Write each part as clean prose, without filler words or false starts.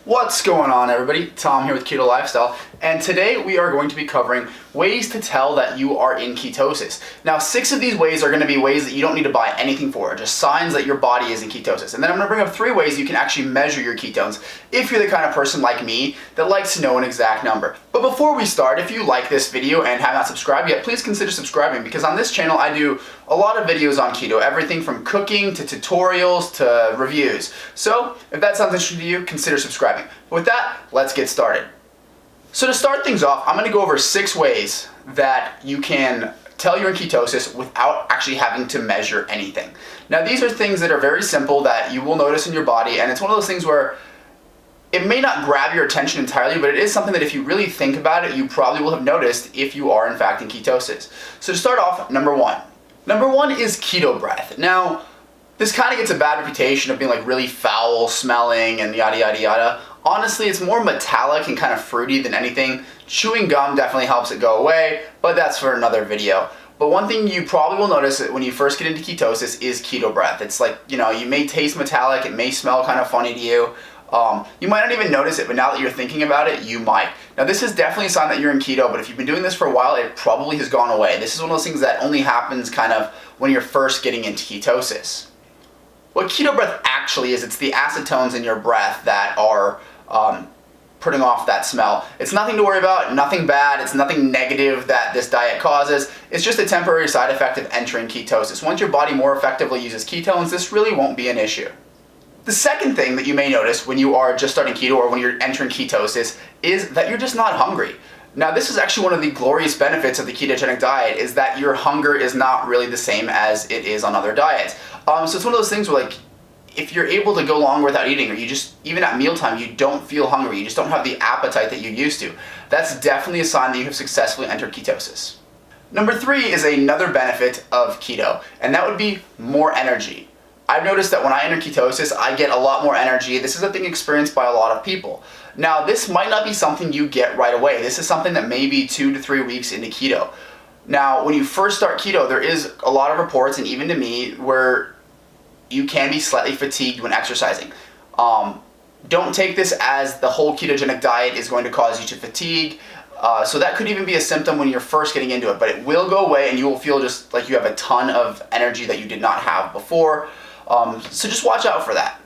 What's going on, everybody? Tom here with Keto Lifestyle, and today we are going to be covering ways to tell that you are in ketosis. Now, 6 of these ways are going to be ways that you don't need to buy anything for, just signs that your body is in ketosis. And then I'm going to bring up 3 ways you can actually measure your ketones if you're the kind of person like me that likes to know an exact number. But before we start, if you like this video and have not subscribed yet, please consider subscribing, because on this channel I do a lot of videos on keto, everything from cooking to tutorials to reviews. So if that sounds interesting to you, consider subscribing. With that, let's get started. So to start things off, I'm going to go over 6 ways that you can tell you're in ketosis without actually having to measure anything. Now, these are things that are very simple that you will notice in your body, and it's one of those things where it may not grab your attention entirely, but it is something that if you really think about it, you probably will have noticed if you are in fact in ketosis. So to start off, number 1. Number 1 is keto breath. Now, this kind of gets a bad reputation of being like really foul smelling and yada yada yada. Honestly, it's more metallic and kind of fruity than anything. Chewing gum definitely helps it go away, but that's for another video. But one thing you probably will notice when you first get into ketosis is keto breath. It's like, you may taste metallic, it may smell kind of funny to you. You might not even notice it, but now that you're thinking about it, you might. Now, this is definitely a sign that you're in keto, but if you've been doing this for a while, it probably has gone away. This is one of those things that only happens kind of when you're first getting into ketosis. What keto breath actually is, it's the acetones in your breath that are putting off that smell. It's nothing to worry about, nothing bad, it's nothing negative that this diet causes. It's just a temporary side effect of entering ketosis. Once your body more effectively uses ketones, this really won't be an issue. The second thing that you may notice when you are just starting keto or when you're entering ketosis is that you're just not hungry. Now, this is actually one of the glorious benefits of the ketogenic diet, is that your hunger is not really the same as it is on other diets. So it's one of those things where, like, if you're able to go longer without eating, or you just, even at mealtime, you don't feel hungry, you just don't have the appetite that you used to, that's definitely a sign that you have successfully entered ketosis. Number 3 is another benefit of keto, and that would be more energy. I've noticed that when I enter ketosis, I get a lot more energy. This is a thing experienced by a lot of people. Now, this might not be something you get right away. This is something that may be 2 to 3 weeks into keto. Now, when you first start keto, there is a lot of reports, and even to me, where you can be slightly fatigued when exercising. Don't take this as the whole ketogenic diet is going to cause you to fatigue. So that could even be a symptom when you're first getting into it, but it will go away and you will feel just like you have a ton of energy that you did not have before. So just watch out for that.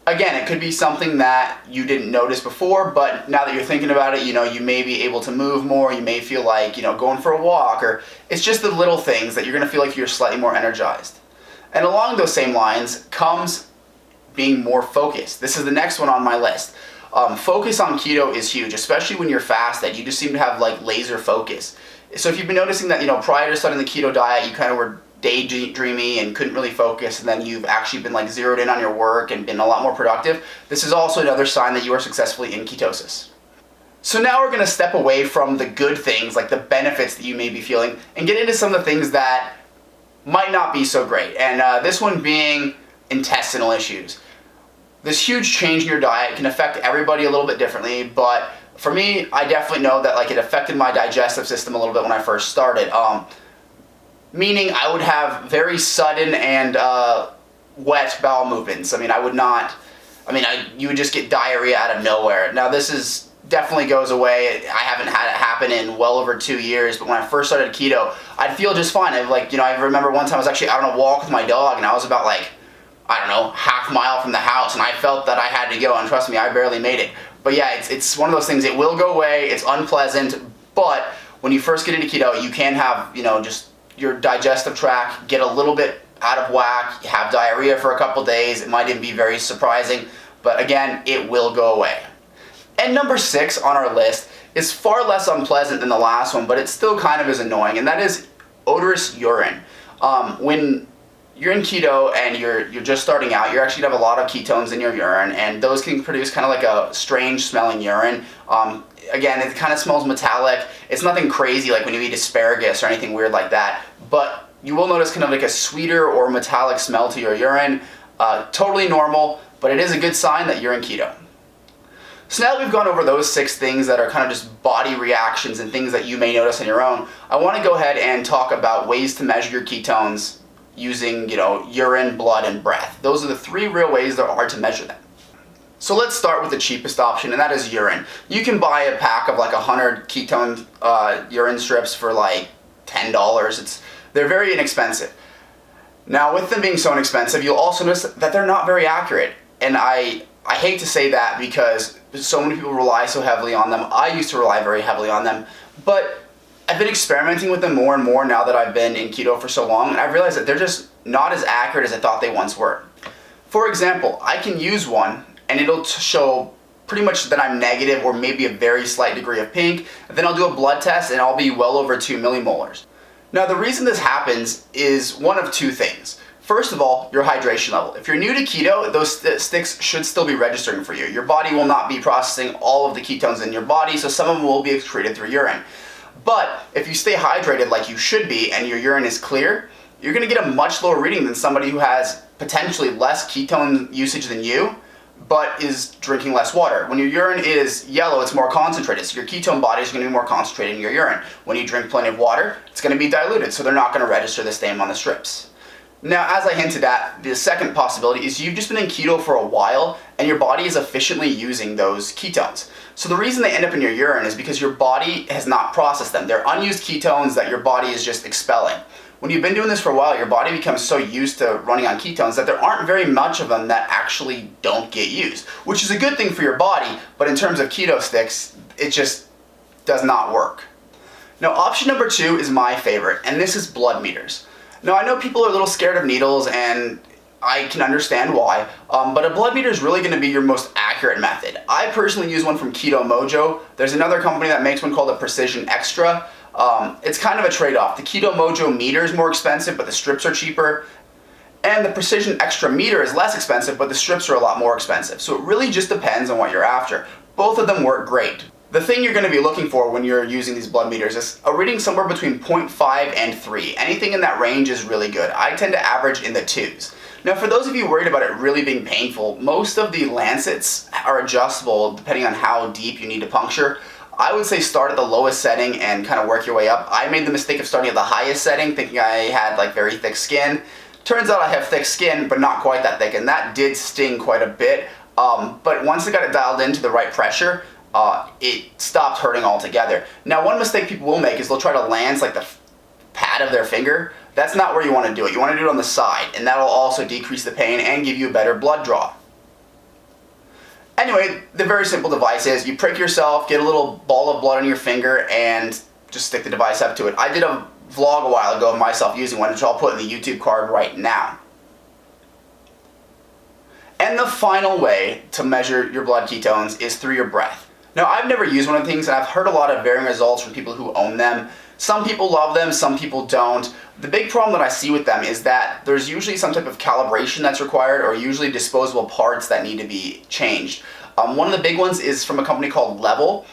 Again, it could be something that you didn't notice before, but now that you're thinking about it, you may be able to move more, you may feel like, going for a walk, or it's just the little things that you're going to feel like you're slightly more energized. And along those same lines comes being more focused. This is the next one on my list. Focus on keto is huge, especially when you're fasted. You just seem to have like laser focus. So if you've been noticing that, prior to starting the keto diet, you kind of were daydreamy and couldn't really focus, and then you've actually been like zeroed in on your work and been a lot more productive, this is also another sign that you are successfully in ketosis. So now we're going to step away from the good things, like the benefits that you may be feeling, and get into some of the things that might not be so great, and this one being intestinal issues. This huge change in your diet can affect everybody a little bit differently, but for me, I definitely know that like it affected my digestive system a little bit when I first started. Meaning I would have very sudden and wet bowel movements. You would just get diarrhea out of nowhere. Now, this is definitely goes away. I haven't had it happen in well over 2 years, but when I first started keto, I'd feel just fine. I remember one time I was actually out on a walk with my dog, and I was about like, half mile from the house, and I felt that I had to go, and trust me, I barely made it. But yeah, it's one of those things, it will go away, it's unpleasant, but when you first get into keto, you can have, just your digestive tract get a little bit out of whack, you have diarrhea for a couple days, it might even be very surprising, but again, it will go away. And number 6 on our list is far less unpleasant than the last one, but it still kind of is annoying, and that is odorous urine. When you're in keto and you're just starting out, you're actually going to have a lot of ketones in your urine, and those can produce kind of like a strange smelling urine. Again, it kind of smells metallic. It's nothing crazy like when you eat asparagus or anything weird like that, but you will notice kind of like a sweeter or metallic smell to your urine. Totally normal, but it is a good sign that you're in keto. So now that we've gone over those 6 things that are kind of just body reactions and things that you may notice on your own, I want to go ahead and talk about ways to measure your ketones using, urine, blood, and breath. Those are the 3 real ways there are to measure them. So let's start with the cheapest option, and that is urine. You can buy a pack of like 100 ketone urine strips for like $10. They're very inexpensive. Now, with them being so inexpensive, you'll also notice that they're not very accurate. And I hate to say that because so many people rely so heavily on them. I used to rely very heavily on them, but I've been experimenting with them more and more now that I've been in keto for so long, and I've realized that they're just not as accurate as I thought they once were. For example, I can use one and it'll show pretty much that I'm negative or maybe a very slight degree of pink, and then I'll do a blood test and I'll be well over 2 millimolars. Now, the reason this happens is one of two things. First of all, your hydration level. If you're new to keto, those sticks should still be registering for you. Your body will not be processing all of the ketones in your body, so some of them will be excreted through urine. But if you stay hydrated like you should be and your urine is clear, you're going to get a much lower reading than somebody who has potentially less ketone usage than you, but is drinking less water. When your urine is yellow, it's more concentrated, so your ketone body is going to be more concentrated in your urine. When you drink plenty of water, it's going to be diluted, so they're not going to register the same on the strips. Now, as I hinted at, the second possibility is you've just been in keto for a while and your body is efficiently using those ketones. So the reason they end up in your urine is because your body has not processed them. They're unused ketones that your body is just expelling. When you've been doing this for a while, your body becomes so used to running on ketones that there aren't very much of them that actually don't get used, which is a good thing for your body, but in terms of keto sticks, it just does not work. Now, option number 2 is my favorite, and this is blood meters. Now, I know people are a little scared of needles, and I can understand why, but a blood meter is really going to be your most accurate method. I personally use one from Keto Mojo. There's another company that makes one called the Precision Extra. It's kind of a trade-off. The Keto Mojo meter is more expensive, but the strips are cheaper. And the Precision Extra meter is less expensive, but the strips are a lot more expensive. So it really just depends on what you're after. Both of them work great. The thing you're going to be looking for when you're using these blood meters is a reading somewhere between 0.5 and 3. Anything in that range is really good. I tend to average in the 2s. Now, for those of you worried about it really being painful, most of the lancets are adjustable depending on how deep you need to puncture. I would say start at the lowest setting and kind of work your way up. I made the mistake of starting at the highest setting thinking I had like very thick skin. Turns out I have thick skin, but not quite that thick, and that did sting quite a bit. But once I got it dialed into the right pressure, it stopped hurting altogether. Now, one mistake people will make is they'll try to lance like the pad of their finger. That's not where you want to do it. You want to do it on the side, and that'll also decrease the pain and give you a better blood draw. Anyway, the very simple device is you prick yourself, get a little ball of blood on your finger, and just stick the device up to it. I did a vlog a while ago of myself using one, which I'll put in the YouTube card right now. And the final way to measure your blood ketones is through your breath. Now, I've never used one of these, and I've heard a lot of varying results from people who own them. Some people love them, some people don't. The big problem that I see with them is that there's usually some type of calibration that's required, or usually disposable parts that need to be changed. One of the big ones is from a company called Level.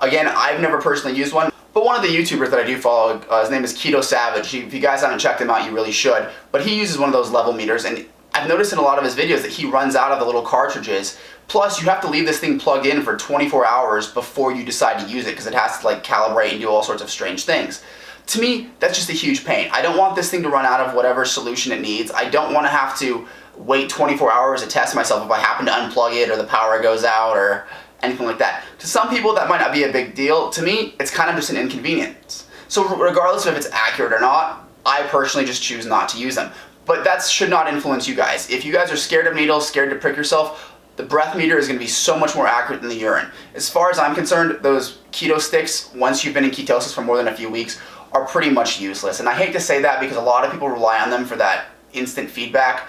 Again, I've never personally used one, but one of the YouTubers that I do follow, his name is Keto Savage. If you guys haven't checked him out, you really should. But he uses one of those Level meters, and I've noticed in a lot of his videos that he runs out of the little cartridges. Plus, you have to leave this thing plugged in for 24 hours before you decide to use it, because it has to like calibrate and do all sorts of strange things. To me, that's just a huge pain. I don't want this thing to run out of whatever solution it needs. I don't want to have to wait 24 hours to test myself if I happen to unplug it or the power goes out or anything like that. To some people, that might not be a big deal. To me, it's kind of just an inconvenience. So regardless of if it's accurate or not, I personally just choose not to use them. But that should not influence you guys. If you guys are scared of needles, scared to prick yourself, the breath meter is going to be so much more accurate than the urine. As far as I'm concerned, those keto sticks, once you've been in ketosis for more than a few weeks, are pretty much useless. And I hate to say that because a lot of people rely on them for that instant feedback,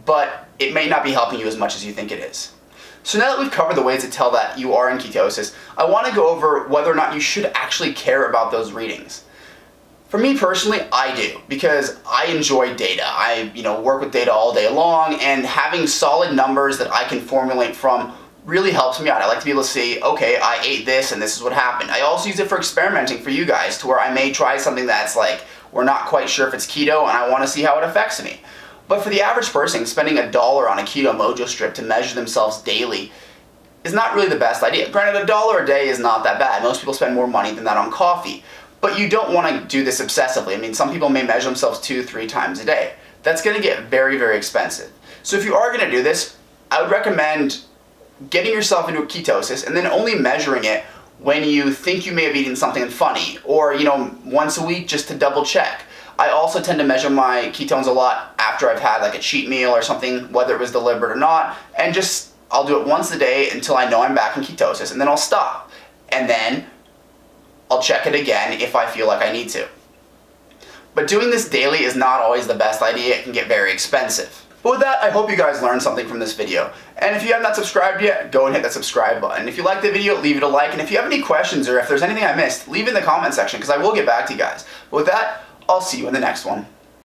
but it may not be helping you as much as you think it is. So now that we've covered the ways to tell that you are in ketosis, I want to go over whether or not you should actually care about those readings. For me personally, I do, because I enjoy data. I work with data all day long, and having solid numbers that I can formulate from really helps me out. I like to be able to see, okay, I ate this and this is what happened. I also use it for experimenting for you guys, to where I may try something that's like, we're not quite sure if it's keto and I want to see how it affects me. But for the average person, spending $1 on a Keto Mojo strip to measure themselves daily is not really the best idea. Granted, $1 a day is not that bad. Most people spend more money than that on coffee. But you don't want to do this obsessively. I mean, some people may measure themselves 2-3 times a day. That's going to get very, very expensive. So if you are going to do this, I would recommend getting yourself into a ketosis and then only measuring it when you think you may have eaten something funny, or once a week just to double check. I also tend to measure my ketones a lot after I've had like a cheat meal or something, whether it was deliberate or not, and I'll do it once a day until I know I'm back in ketosis, and then I'll stop. And then I'll check it again if I feel like I need to. But doing this daily is not always the best idea. It can get very expensive. But with that, I hope you guys learned something from this video. And if you have not subscribed yet, go and hit that subscribe button. If you liked the video, leave it a like. And if you have any questions or if there's anything I missed, leave it in the comment section because I will get back to you guys. But with that, I'll see you in the next one.